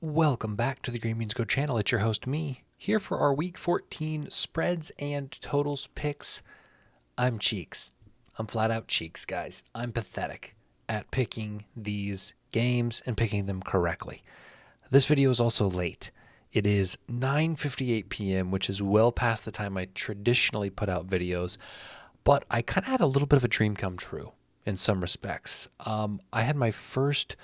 Welcome back to the Green Beans Go channel. It's your host, me, here for our Week 14 spreads and totals picks. I'm Cheeks. I'm flat out Cheeks, guys. I'm pathetic at picking these games and picking them correctly. This video is also late. It is 9:58 p.m., which is well past the time I traditionally put out videos, but I kind of had a little bit of a dream come true in some respects. I had my first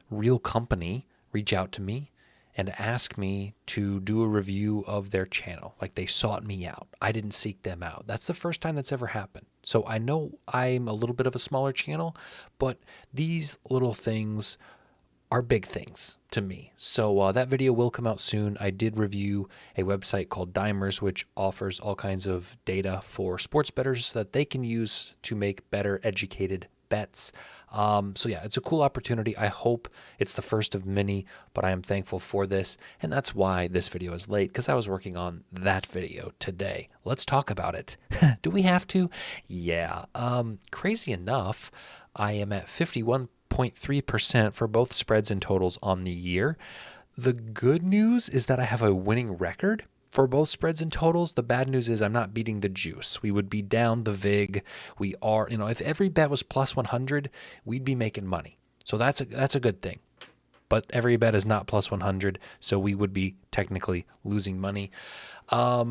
real company reach out to me and ask me to do a review of their channel. Like, they sought me out. I didn't seek them out. That's the first time that's ever happened. So I know I'm a little bit of a smaller channel, but these little things are big things to me. So that video will come out soon. I did review a website called Dimers, which offers all kinds of data for sports bettors that they can use to make better educated bets. So yeah, it's a cool opportunity. I hope it's the first of many, but I am thankful for this. And that's why this video is late, because I was working on that video today. Let's talk about it. Do we have to? Yeah. Crazy enough, I am at 51.3% for both spreads and totals on the year. The good news is that I have a winning record for both spreads and totals. The bad news is I'm not beating the juice. We would be down the VIG. We are, if every bet was plus 100, we'd be making money. So that's a good thing. But every bet is not plus 100, so we would be technically losing money. I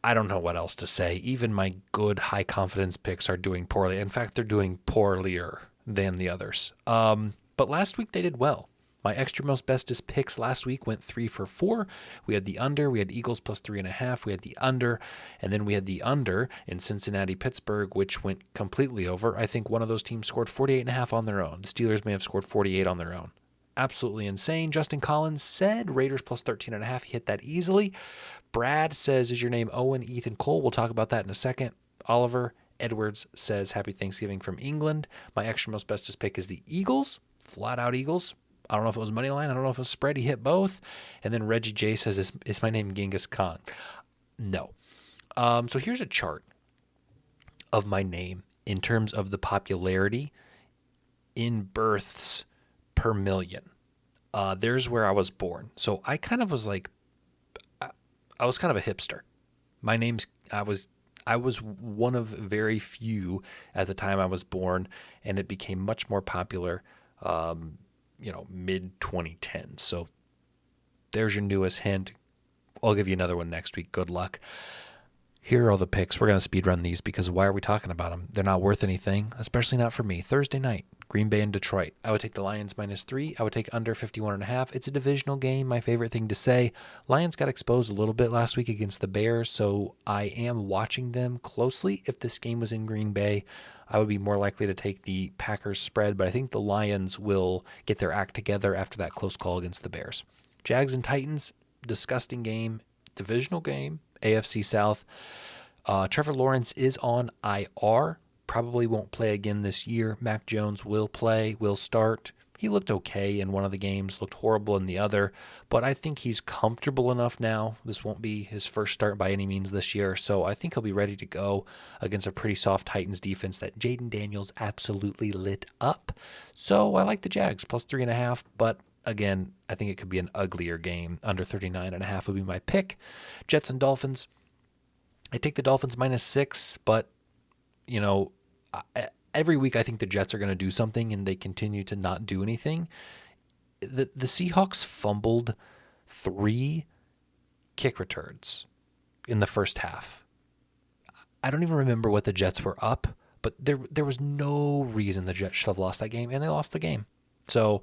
don't know what else to say. Even my good high confidence picks are doing poorly. In fact, they're doing poorlier than the others. But last week they did well. My extra most bestest picks last week went 3 for 4. We had the under. We had Eagles plus 3.5. We had the under. And then we had the under in Cincinnati, Pittsburgh, which went completely over. I think one of those teams scored 48.5 on their own. The Steelers may have scored 48 on their own. Absolutely insane. Justin Collins said Raiders plus 13.5. He hit that easily. Brad says, is your name Owen? Ethan Cole. We'll talk about that in a second. Oliver Edwards says, happy Thanksgiving from England. My extra most bestest pick is the Eagles. Flat out Eagles. I don't know if it was money line. I don't know if it was spread. He hit both. And then Reggie J says, is my name Genghis Khan? No. So here's a chart of my name in terms of the popularity in births per million. There's where I was born. So I kind of was like, I was kind of a hipster. I was one of very few at the time I was born, and it became much more popular mid 2010. So there's your newest hint. I'll give you another one next week. Good luck. Here are all the picks. We're going to speed run these because why are we talking about them? They're not worth anything, especially not for me. Thursday night, Green Bay and Detroit. I would take the Lions -3. I would take under 51.5. It's a divisional game. My favorite thing to say. Lions got exposed a little bit last week against the Bears, so I am watching them closely. If this game was in Green Bay, I would be more likely to take the Packers spread, but I think the Lions will get their act together after that close call against the Bears. Jags and Titans, disgusting game, divisional game, AFC South. Trevor Lawrence is on IR, probably won't play again this year. Mac Jones will play, will start. He looked okay in one of the games, looked horrible in the other, but I think he's comfortable enough now. This won't be his first start by any means this year, so I think he'll be ready to go against a pretty soft Titans defense that Jaden Daniels absolutely lit up. So I like the Jags, plus 3.5, but again, I think it could be an uglier game. Under 39.5 would be my pick. Jets and Dolphins. I take the Dolphins -6, but, every week I think the Jets are going to do something, and they continue to not do anything. The Seahawks fumbled 3 kick returns in the first half. I don't even remember what the Jets were up, but there was no reason the Jets should have lost that game, and they lost the game. So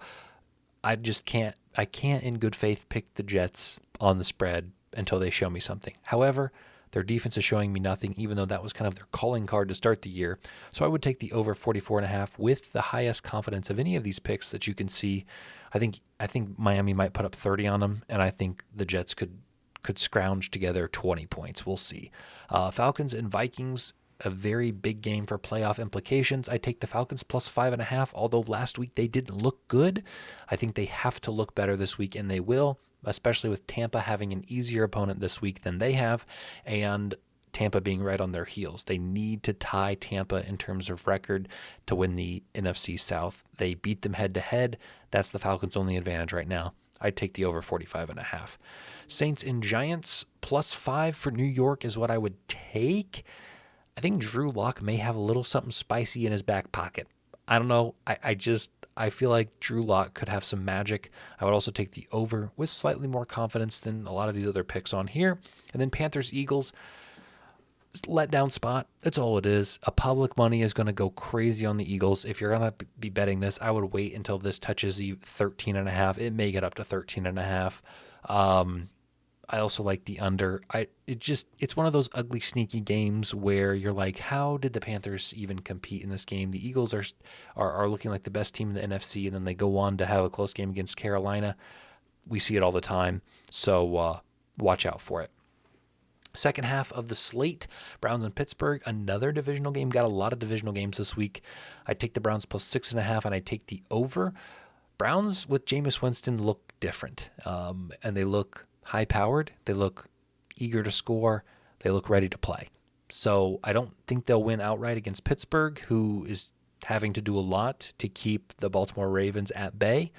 I can't in good faith pick the Jets on the spread until they show me something. However, their defense is showing me nothing, even though that was kind of their calling card to start the year. So I would take the over 44.5 with the highest confidence of any of these picks that you can see. I think Miami might put up 30 on them, and I think the Jets could scrounge together 20 points. We'll see. Falcons and Vikings, a very big game for playoff implications. I take the Falcons plus 5.5, although last week they didn't look good. I think they have to look better this week, and they will, especially with Tampa having an easier opponent this week than they have, and Tampa being right on their heels. They need to tie Tampa in terms of record to win the NFC South. They beat them head-to-head. That's the Falcons' only advantage right now. I'd take the over 45.5. Saints and Giants +5 for New York is what I would take. I think Drew Lock may have a little something spicy in his back pocket. I don't know. I feel like Drew Lock could have some magic. I would also take the over with slightly more confidence than a lot of these other picks on here. And then Panthers Eagles, letdown spot. That's all it is. A public money is going to go crazy on the Eagles. If you're going to be betting this, I would wait until this touches 13.5. It may get up to 13.5. I also like the under. It's one of those ugly, sneaky games where you're like, how did the Panthers even compete in this game? The Eagles are looking like the best team in the NFC, and then they go on to have a close game against Carolina. We see it all the time, so watch out for it. Second half of the slate, Browns and Pittsburgh, another divisional game. Got a lot of divisional games this week. I take the Browns +6.5, and I take the over. Browns with Jameis Winston look different, and they look high-powered. They look eager to score. They look ready to play. So I don't think they'll win outright against Pittsburgh, who is having to do a lot to keep the Baltimore Ravens at bay.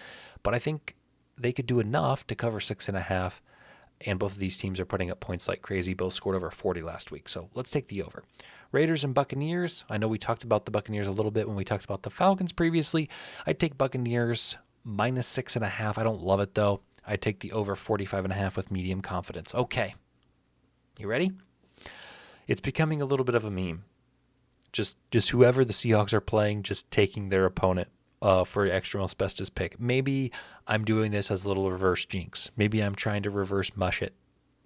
But I think they could do enough to cover 6.5. And both of these teams are putting up points like crazy. Both scored over 40 last week. So let's take the over. Raiders and Buccaneers. I know we talked about the Buccaneers a little bit when we talked about the Falcons previously. I'd take Buccaneers -6.5. I don't love it, though. I take the over 45.5 with medium confidence. Okay. You ready? It's becoming a little bit of a meme. Just whoever the Seahawks are playing, just taking their opponent for extra most bestest pick. Maybe I'm doing this as a little reverse jinx. Maybe I'm trying to reverse mush it.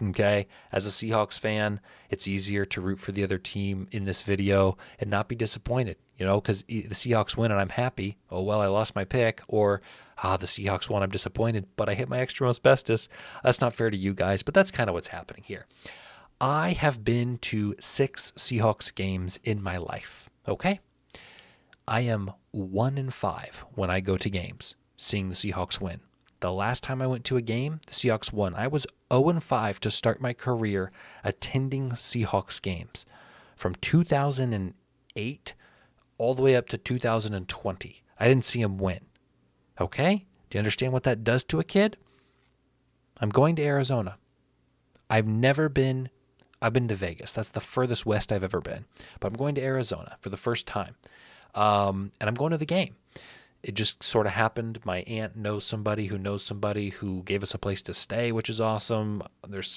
Okay? As a Seahawks fan, it's easier to root for the other team in this video and not be disappointed, because the Seahawks win and I'm happy. Oh, well, I lost my pick. Or, the Seahawks won, I'm disappointed, but I hit my extra most bestest. That's not fair to you guys, but that's kind of what's happening here. I have been to 6 Seahawks games in my life, okay? I am 1-5 when I go to games, seeing the Seahawks win. The last time I went to a game, the Seahawks won. I was 0-5 to start my career attending Seahawks games from 2008 all the way up to 2020. I didn't see them win. Okay? Do you understand what that does to a kid? I'm going to Arizona. I've been to Vegas. That's the furthest west I've ever been. But I'm going to Arizona for the first time. And I'm going to the game. It just sort of happened. My aunt knows somebody who gave us a place to stay, which is awesome.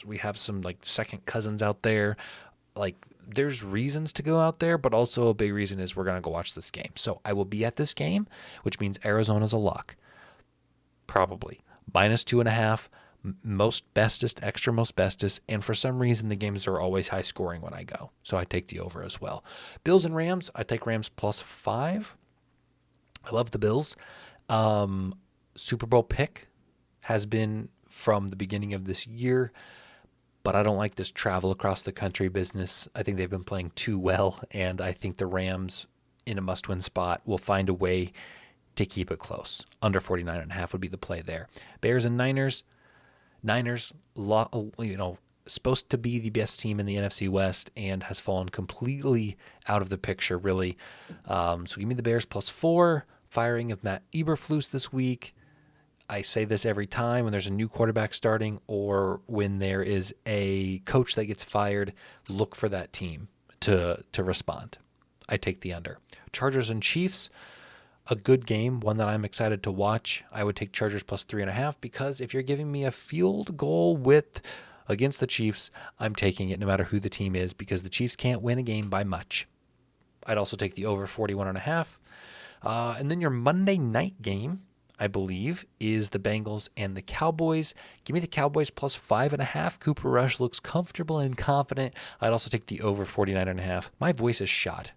We have some like second cousins out there. Like there's reasons to go out there, but also a big reason is we're going to go watch this game. So I will be at this game, which means Arizona's a lock. Probably. -2.5. Most bestest, extra most bestest, and for some reason the games are always high scoring when I go. So I take the over as well. Bills and Rams, I take Rams +5. I love the Bills. Super Bowl pick has been from the beginning of this year, but I don't like this travel across the country business. I think they've been playing too well, and I think the Rams in a must-win spot will find a way to keep it close. Under 49.5 would be the play there. Bears and Niners. Niners, supposed to be the best team in the NFC West and has fallen completely out of the picture, really. So give me the Bears +4. Firing of Matt Eberflus this week. I say this every time when there's a new quarterback starting or when there is a coach that gets fired, look for that team to respond. I take the under. Chargers and Chiefs, a good game, one that I'm excited to watch. I would take Chargers +3.5 because if you're giving me a field goal against the Chiefs, I'm taking it no matter who the team is because the Chiefs can't win a game by much. I'd also take the over 41.5. And then your Monday night game, I believe, is the Bengals and the Cowboys. Give me the Cowboys +5.5. Cooper Rush looks comfortable and confident. I'd also take the over 49.5. My voice is shot.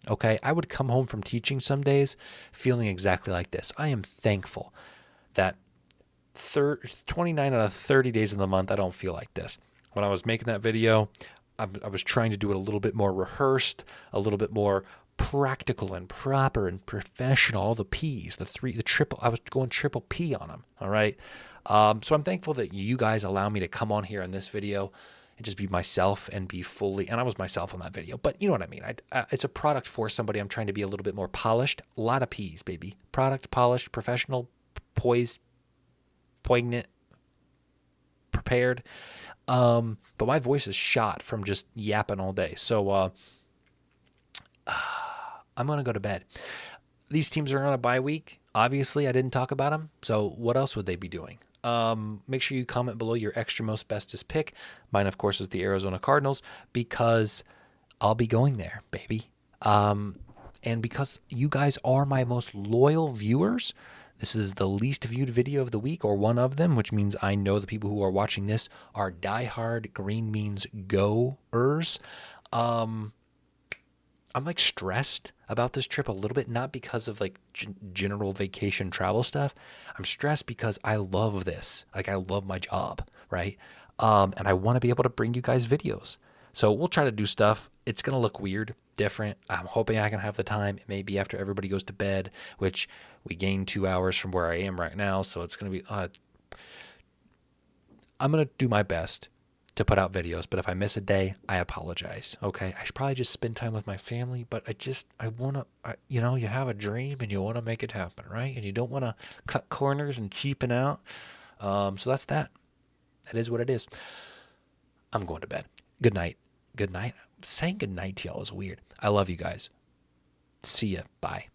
Okay, I would come home from teaching some days feeling exactly like this. I am thankful that 29 out of 30 days in the month, I don't feel like this. When I was making that video, I was trying to do it a little bit more rehearsed, a little bit more practical and proper and professional. All the P's, the triple. I was going triple P on them. All right. So I'm thankful that you guys allow me to come on here in this video and just be myself and be fully. And I was myself on that video, but you know what I mean. It's a product for somebody. I'm trying to be a little bit more polished. A lot of P's, baby. Product, polished, professional, poised, poignant, prepared. But my voice is shot from just yapping all day. So I'm going to go to bed. These teams are on a bye week. Obviously, I didn't talk about them. So what else would they be doing? Make sure you comment below your extra most bestest pick. Mine, of course, is the Arizona Cardinals because I'll be going there, baby. And because you guys are my most loyal viewers, this is the least viewed video of the week, or one of them, which means I know the people who are watching this are diehard Green Means goers. I'm like stressed about this trip a little bit, not because of like general vacation travel stuff. I'm stressed because I love this. Like, I love my job, right? And I want to be able to bring you guys videos. So we'll try to do stuff. It's going to look weird, different. I'm hoping I can have the time. It may be after everybody goes to bed, which we gain 2 hours from where I am right now. So it's going to be, I'm going to do my best to put out videos, but if I miss a day, I apologize. Okay. I should probably just spend time with my family, but I want to, you have a dream and you want to make it happen, right? And you don't want to cut corners and cheapen out. So that's that. That is what it is. I'm going to bed. Good night. Good night. Saying good night to y'all is weird. I love you guys. See ya. Bye.